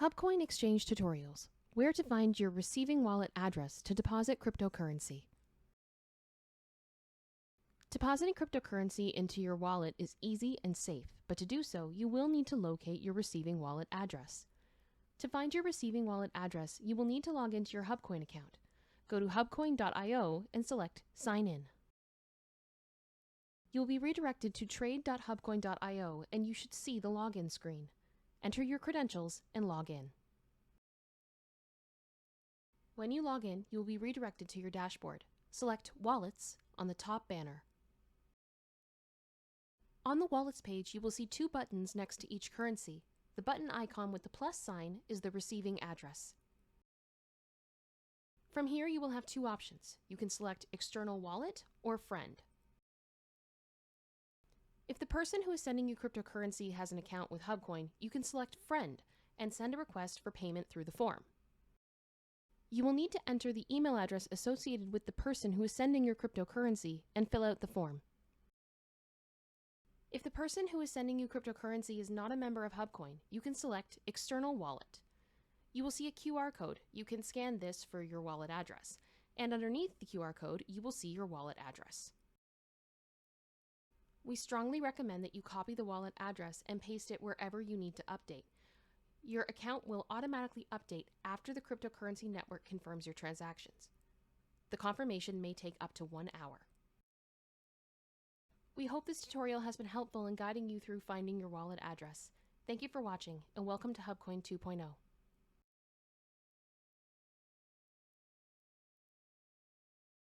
HubKoin Exchange Tutorials. Where to find your receiving wallet address to deposit cryptocurrency. Depositing cryptocurrency into your wallet is easy and safe, but to do so, you will need to locate your receiving wallet address. To find your receiving wallet address, you will need to log into your HubKoin account. Go to hubcoin.io and select Sign In. You will be redirected to trade.hubcoin.io and you should see the login screen. Enter your credentials and log in. When you log in, you will be redirected to your dashboard. Select Wallets on the top banner. On the Wallets page, you will see two buttons next to each currency. The button icon with the plus sign is the receiving address. From here, you will have two options. You can select External Wallet or Friend. If the person who is sending you cryptocurrency has an account with HubKoin, you can select Friend and send a request for payment through the form. You will need to enter the email address associated with the person who is sending your cryptocurrency and fill out the form. If the person who is sending you cryptocurrency is not a member of HubKoin, you can select External Wallet. You will see a QR code. You can scan this for your wallet address, and underneath the QR code, you will see your wallet address. We strongly recommend that you copy the wallet address and paste it wherever you need to update. Your account will automatically update after the cryptocurrency network confirms your transactions. The confirmation may take up to 1 hour. We hope this tutorial has been helpful in guiding you through finding your wallet address. Thank you for watching, and welcome to HubKoin 2.0.